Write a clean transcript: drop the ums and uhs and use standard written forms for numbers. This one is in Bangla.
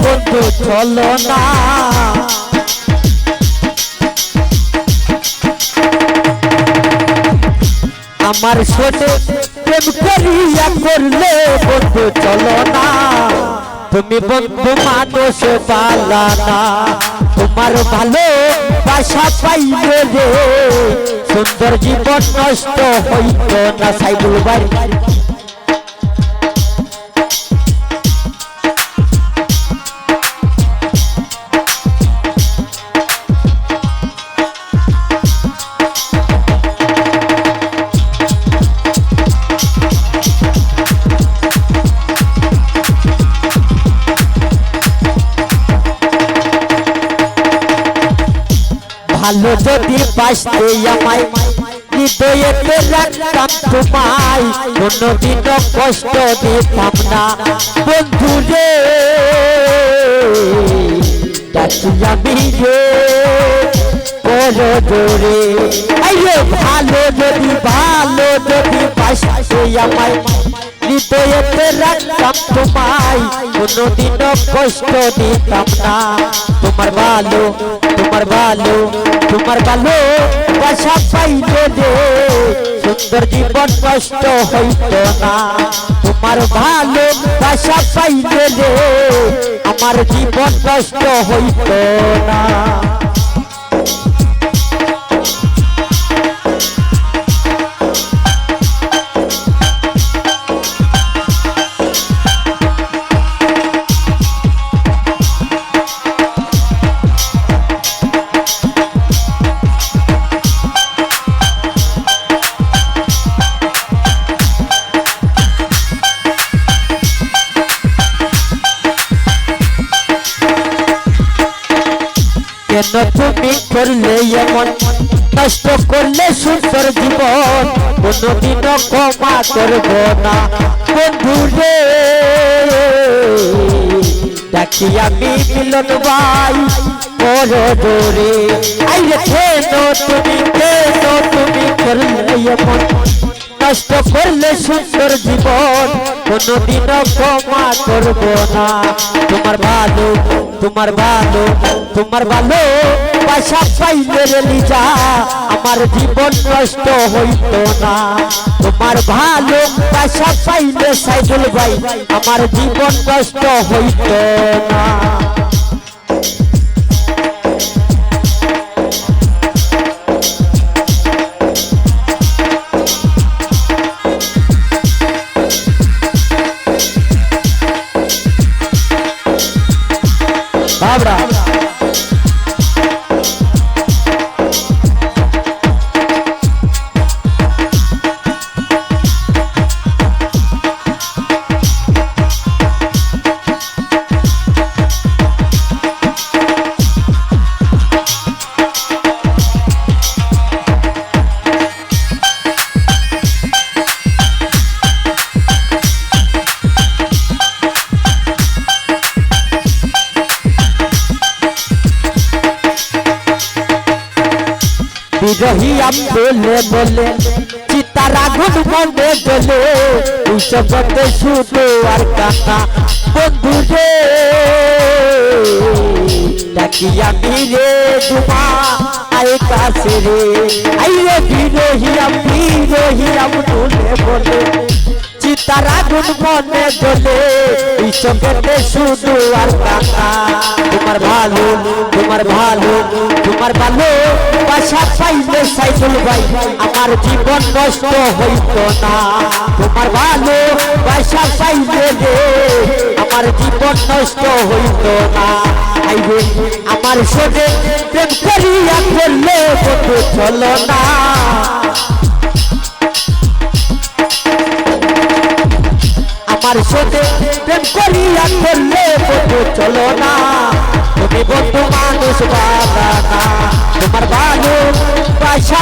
বন্ধু চলো না আমার সাথে প্রেম করিয়া করলে বন্ধু চলো না তুমি বন্ধু মানুষ বালা না তোমার ভালো বাসা পাইলে রে সুন্দর জীবন নষ্ট হইত না সাইবুল ভাই ভালো যদি বাসতে আমায় হৃদয়েতে রাখতাম তোমায় কোনদিনও কষ্ট দিতাম না বন্ধু রে ডাকি আমি রে বড় জোরে আইরে ভালো যদি বাসতে আমায় হৃদয়েতে রাখতাম তোমায় কোনদিনও কষ্ট দিতাম না তোমার ভালো বাসা পাইলে রে সুন্দর জীবন নষ্ট হইত না তোমার ভালো বাসা পাইলে রে আমার জীবন নষ্ট হইত না কেন তুমি করলে এমন নষ্ট করলে সুন্দর জীবন কোনদিনও ক্ষমা করব না বন্ধু রে ডাকি আমি মিলন ভাই বড় জোরে আইরে কেন তুমি করলে এমন নষ্ট করলে সুন্দর জীবন কোনদিনও ক্ষমা করব না তোমার ভালো বাসা পাইলে রে লিজা আমার জীবন নষ্ট হইত না তোমার ভালো বাসা পাইলে সাইদুল ভাই আমার জীবন নষ্ট হইত না বাবরা বিরহিয়া বলে চিতার আগুন মনে জ্বলে উৎসবতে শুধু আর কান্না বন্ধু রে ডাকি আমি রে তোমা আয় কাছে রে আইরে বিরহিয়া বলে চিতার আগুন মনে জ্বলে উৎসবতে শুধু আর কান্না তোমার ভালো বাসা পাইলে সাইদুল ভাই আমার জীবন নষ্ট হইত না তোমার ভালো বাসা পাইলে রে আমার জীবন নষ্ট হইত না আইবে আমার সাথে প্রেম করিয়া করলে বন্ধু চলো না আমার সাথে প্রেম করিয়া করলে বন্ধু চলো না তুমি বন্ধু মানুষ বাবা না তোমার ভালো বাসা